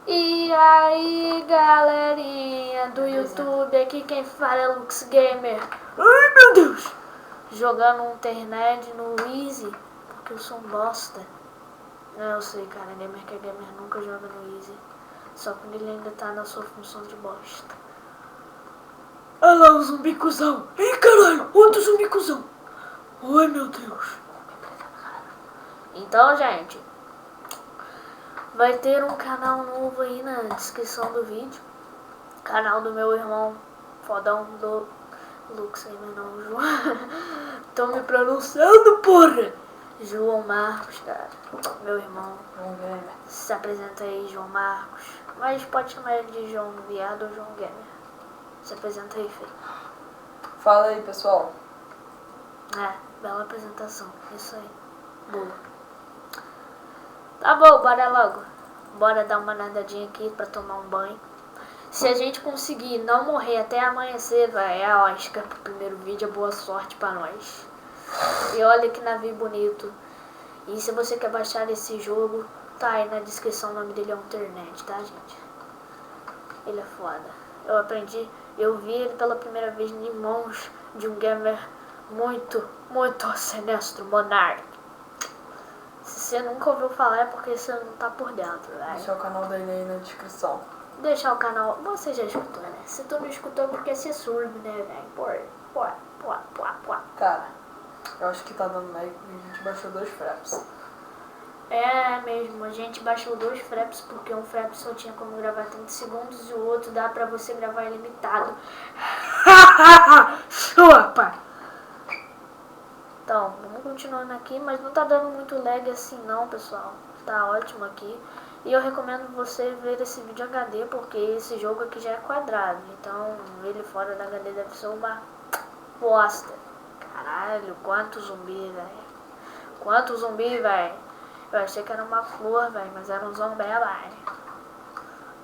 E aí, galerinha do YouTube, aqui quem fala é Lux Gamer. Ai, meu Deus! Jogando um internet no Easy, porque eu sou um bosta. Eu sei, cara, gamer que é gamer nunca joga no Easy. Só quando ele ainda tá na sua função de bosta. Olha lá o zumbi cuzão. Ih, caralho, outro zumbi cuzão. Ai, meu Deus. Então, gente, vai ter um canal novo aí na descrição do vídeo. Canal do meu irmão fodão do Lux Gamer, não, João. Tô me pronunciando, porra. João Marcos, cara. Meu irmão. Se apresenta aí, João Marcos. Mas pode chamar ele de João Viado ou João Gamer. Se apresenta aí, filho. Fala aí, pessoal. Bela apresentação. Isso aí. Boa. Tá bom, bora logo. Bora dar uma nadadinha aqui pra tomar um banho. Se a gente conseguir não morrer até amanhecer, vai, é a Oscar pro primeiro vídeo. Boa sorte pra nós. E olha que navio bonito. E se você quer baixar esse jogo, tá aí na descrição, o nome dele é Internet, tá, gente? Ele é foda. Eu vi ele pela primeira vez em mãos de um gamer muito sinistro, Monark. Se você nunca ouviu falar é porque você não tá por dentro, velho. Deixa o canal dele aí na descrição. Deixar o canal, você já escutou, né? Se tu não escutou, porque você é surdo, né, velho? Pô. Cara, eu acho que tá dando lag porque a gente baixou 2 fraps. É mesmo, a gente baixou 2 fraps porque um frap só tinha como gravar 30 segundos e o outro dá pra você gravar ilimitado. Chupa! Então, vamos continuando aqui, mas não tá dando muito lag assim não, pessoal. Tá ótimo aqui. E eu recomendo você ver esse vídeo HD, porque esse jogo aqui já é quadrado. Então, ele fora da HD deve ser uma bosta. Caralho, quanto zumbi, velho. Quanto zumbi, velho. Eu achei que era uma flor, velho, mas era um zumbi, velho.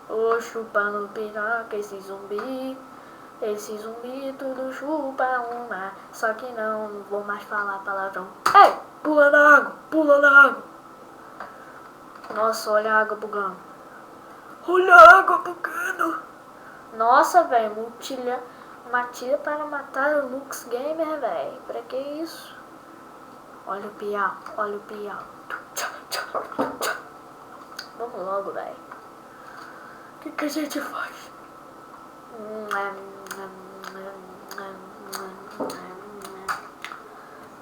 Ô, chupando piroca, esse zumbi tudo chupa uma. Só que não vou mais falar palavrão. Ei, pula na água. Nossa, olha a água bugando. Olha a água bugando. Nossa, velho, uma tira para matar o Lux Gamer, velho. Pra que isso? Olha o piau. Vamos logo, velho. O que a gente faz?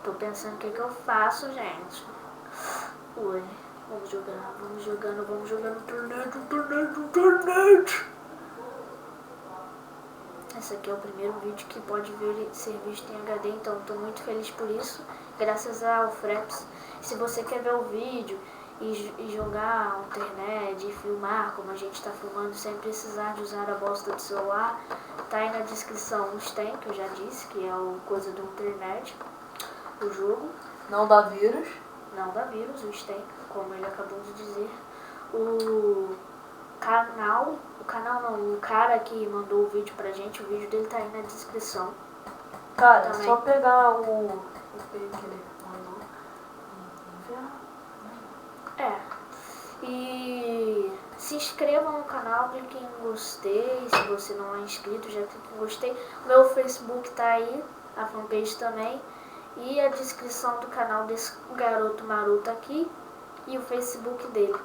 Tô pensando o que eu faço, gente. Ui, vamos jogando internet. Esse aqui é o primeiro vídeo que pode ser visto em HD, então eu tô muito feliz por isso, graças ao Fraps. Se você quer ver o vídeo e jogar a internet e filmar como a gente tá filmando sem precisar de usar a bosta do celular, tá aí na descrição o Steam, que eu já disse, que é o coisa do internet, o jogo. Não dá vírus. Não dá vírus, o Steam, como ele acabou de dizer. O cara que mandou o vídeo pra gente, o vídeo dele tá aí na descrição. Cara, também. Só pegar o que ele mandou. E se inscreva no canal, clique em gostei, se você não é inscrito, já clique em gostei. Meu Facebook tá aí, a fanpage também. E a descrição do canal desse garoto maroto aqui e o Facebook dele.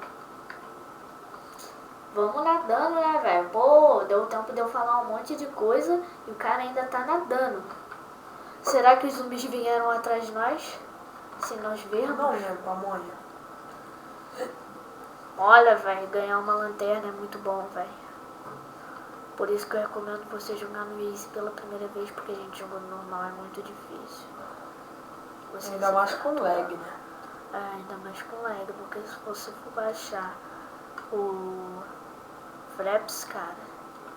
Vamos nadando, né, velho? Pô, deu tempo de eu falar um monte de coisa e o cara ainda tá nadando. Será que os zumbis vieram atrás de nós? Se nós vermos? Não, né, pamonha. Olha, velho, ganhar uma lanterna é muito bom, velho. Por isso que eu recomendo você jogar no Easy pela primeira vez, porque a gente jogando normal é muito difícil. Ainda mais com lag, né? Ainda mais com lag, porque se você for baixar o Fraps, cara,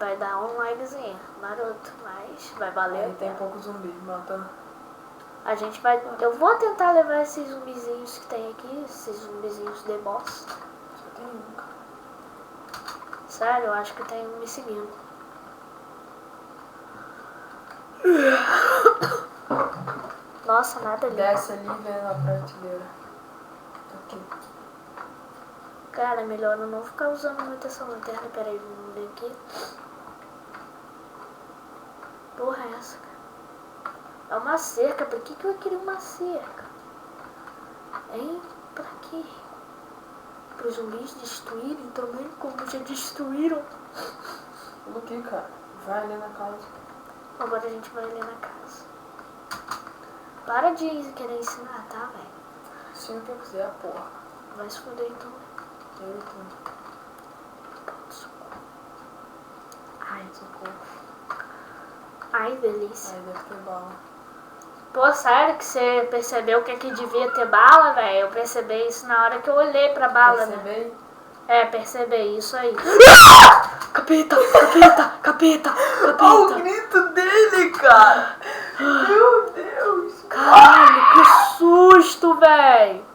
vai dar um lagzinho, maroto, mas vai valer. Aí tem pouco zumbi, mata. A gente vai. Eu vou tentar levar esses zumbizinhos que tem aqui, esses zumbizinhos de bosta. Só tem um, cara. Sério, eu acho que tem um me seguindo. Nossa, nada ali. Desce ali e vem na prateleira. Aqui. Cara, melhor eu não ficar usando muito essa lanterna. Peraí, vamos ver aqui. Porra é essa, cara? É uma cerca. Pra que eu queria uma cerca? Hein? Pra quê? Para os zumbis destruírem também, como já destruíram. Do que, cara? Vai ali na casa. Agora a gente vai ali na casa. Para de querer ensinar, tá, velho? Sim, o que eu quiser, porra. Vai se fuder então. Eita. Ai, socorro. Ai, delícia. Aí deve ter bala. Pô, sério que você percebeu que aqui devia ter bala, velho? Eu percebi isso na hora que eu olhei pra bala, né? Percebei? É, percebi, isso aí. Capeta, capeta, capeta, capeta. Olha o grito dele, cara. Meu Deus. Caralho, que susto, velho.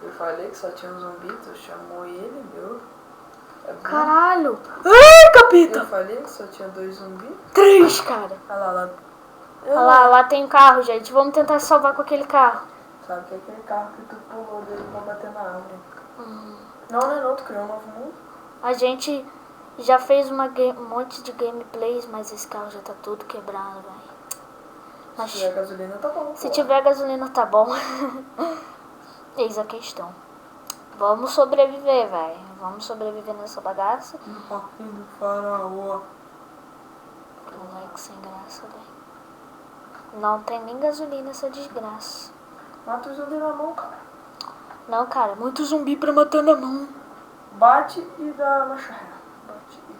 Eu falei que só tinha um zumbi, tu chamou ele, meu. É bom. Caralho. Ai, capeta. Eu falei que só tinha 2 zumbis. 3, cara. Olha lá. Olha lá tem um carro, gente. Vamos tentar se salvar com aquele carro. Sabe que é aquele carro que tu pulou dele pra bater na árvore. Não, tu criou um novo mundo. A gente já fez um monte de gameplays, mas esse carro já tá todo quebrado, velho. Mas Se tiver gasolina, tá bom. se tiver gasolina, tá bom. Eis a questão. Vamos sobreviver, velho. Vamos sobreviver nessa bagaça. No parquinho do faraó. Que moleque sem graça, velho. Não tem nem gasolina essa desgraça. Mata o zumbi na mão, cara. Não, cara, muito zumbi pra matar na mão. Bate e dá na charré. Bate e...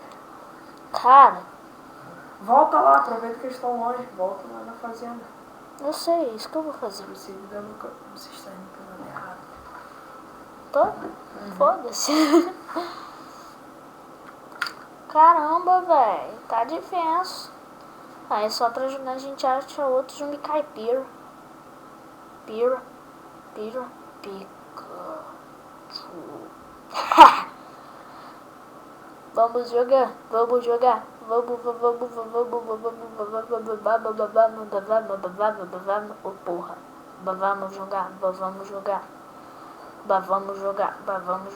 Cara, Volta lá, aproveita que eles estão longe. Volta lá na fazenda. eu sei, isso que eu vou fazer. Você está indo pelo lado errado. Tô? Foda-se. Caramba, velho. Tá difícil. Aí só pra ajudar a gente acha outro zumbi caipira. Pira. Pikachu. Vamos jogar. Vamos. Oh, porra. Vamos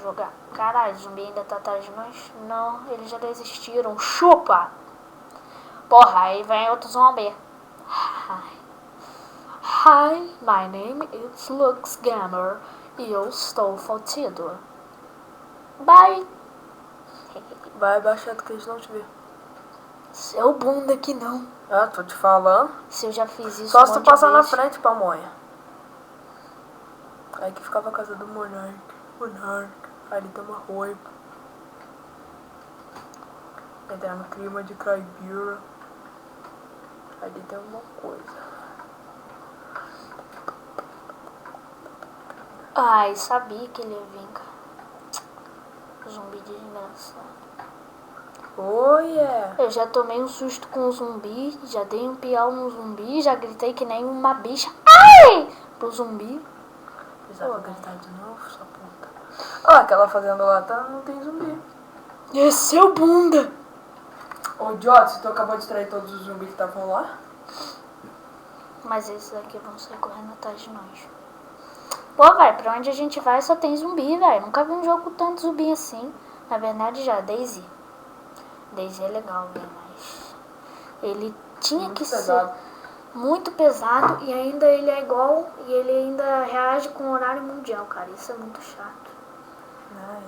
jogar. Caralho, o zumbi ainda tá atrás de nós? Não, eles já desistiram. Chupa! Porra, aí vem outro zumbi. Hi, my name is Lux Gamer e eu estou fodido. Bye! Vai abaixado que eles não te vê. Seu bunda que não. Ah, tô te falando. Se eu já fiz isso Só um se tu monte de passar na vezes. frente, pamonha. Aí que ficava a casa do Monark. Ali tem uma ruiva. Entrar no clima de caipira. Ali tem uma coisa. Ai, sabia que ele ia vir, cara. Zumbi desgraçado. Oh, yeah. Eu já tomei um susto com um zumbi, já dei um piau no zumbi, já gritei que nem uma bicha. Ai! Pro zumbi. Precisava gritar de novo, sua puta. Ah, aquela fazenda lá não tem zumbi. Esse é o bunda. Ô, idiota, se tu acabou de extrair todos os zumbis que estavam lá? Mas esses aqui vão sair correndo atrás de nós. Pô, velho, pra onde a gente vai só tem zumbi, velho. Nunca vi um jogo com tanto zumbi assim. Na verdade, já, Daisy. Daisy é legal, velho, mas... Ele tinha Muito que pesado. ser muito pesado e ainda ele é igual e ele ainda reage com o horário mundial, cara. Isso é muito chato. Ah, é.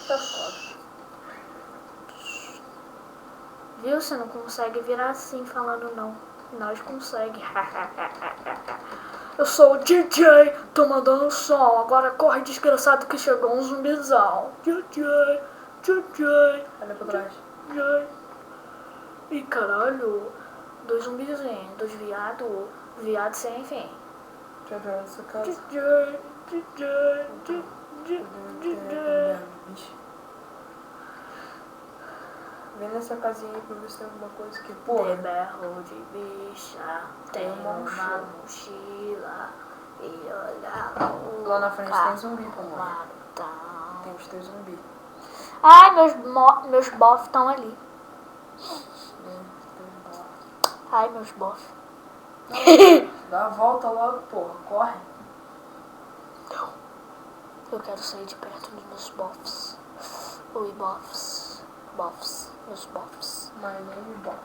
Tá foda. Viu? Você não consegue virar assim falando não. Nós consegue. Eu sou o DJ, tô mandando som. Agora corre, desgraçado, que chegou um zumbizão. DJ. Olha pra trás. DJ. Ih, caralho. 2 zumbizinhos, 2 viado. Viado sem fim. Deixa eu ver essa casa. DJ. Vem nessa casinha aí pra ver se tem alguma coisa aqui. Porra. De berro de bicha, tem uma mochila e olha o Lá na frente tem zumbi, pô, mano. Martão. Tem os 3 zumbis. Ai, meus bof estão ali. Ai, meus bof. Dá a volta logo, porra. Corre. Eu quero sair de perto dos meus bofs. Oi, bofs. Bofs. Meus bofs. My name is Boss.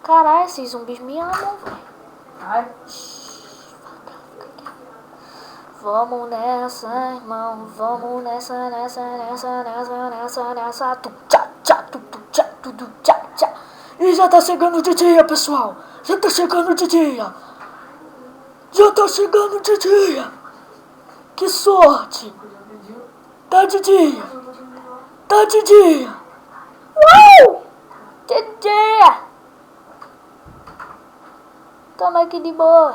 Caralho, esses zumbis me amam, velho. Ai. Vamos nessa, irmão. Vamos nessa. Tu tchá, tchá, tu tchá, tu tchá, tchá. E já tá chegando de dia, pessoal. Já tá chegando de dia. Que sorte. Tá de dia. Uau! De dia. Toma aqui de boa.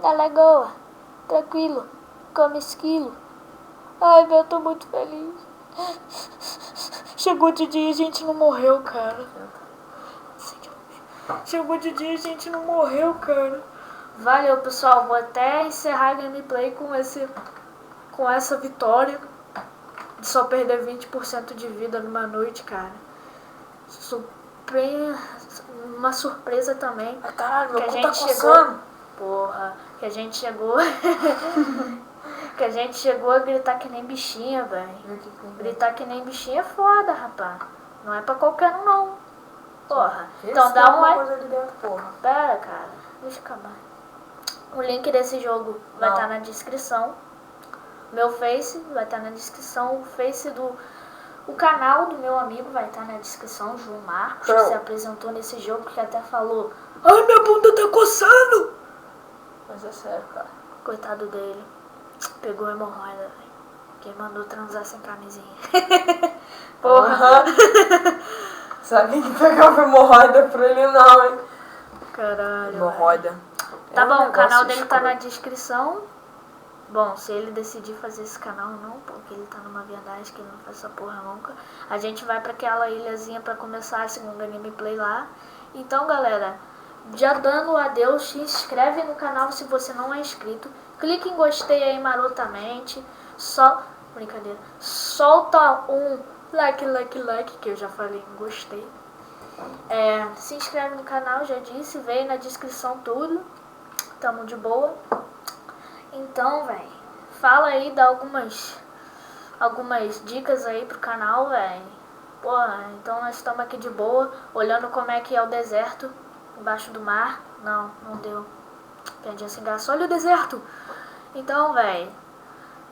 Na lagoa. Tranquilo. Come esquilo. Ai, velho, eu tô muito feliz. Chegou de dia e a gente não morreu, cara. Chegou de dia e a gente não morreu, cara. Valeu, pessoal. Vou até encerrar a gameplay com essa vitória. De só perder 20% de vida numa noite, cara. Uma surpresa também. Ai, caralho, que meu a cu gente tá chegou. coçando. Porra, que a gente chegou. Que a gente chegou a gritar que nem bichinha, velho. Gritar que nem bichinha é foda, rapaz. Não é pra qualquer um, não. Porra. Então dá um like. Coisa ali dentro, porra. Pera, cara. Deixa eu acabar. O link desse jogo vai estar na descrição. Meu Face vai estar na descrição. O Face o canal do meu amigo vai estar na descrição. João Marcos, que se apresentou nesse jogo, que até falou: ai, minha bunda tá coçando. Mas é sério, cara. Coitado dele. Pegou hemorroida, velho. Quem mandou transar sem camisinha? Porra. Se alguém que pegava hemorroida pra ele, não, hein? Caralho. Hemorroida. Tá bom, o canal dele tá na descrição. Bom, se ele decidir fazer esse canal ou não, porque ele tá numa viadagem que ele não faz essa porra nunca. A gente vai pra aquela ilhazinha pra começar a segunda gameplay lá. Então, galera, já dando um adeus, se inscreve no canal se você não é inscrito. Clique em gostei aí marotamente. Brincadeira. Solta um like, que eu já falei em gostei. Se inscreve no canal, já disse, veio na descrição tudo. Tamo de boa. Então, velho, fala aí, dá algumas dicas aí pro canal, velho. Porra, então nós estamos aqui de boa, olhando como é que é o deserto embaixo do mar. Não deu. Piadinha sem graça. Olha o deserto. Então, velho,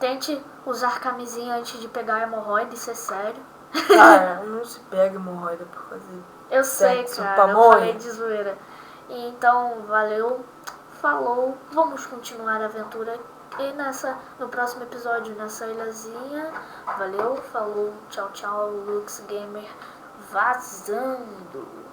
tente usar camisinha antes de pegar hemorroida, isso é sério. Cara, não se pega hemorroida por fazer. Eu sei, cara, eu falei de zoeira. Então, valeu, falou, vamos continuar a aventura e no próximo episódio, nessa ilhazinha. Valeu, falou, tchau, Lux Gamer vazando.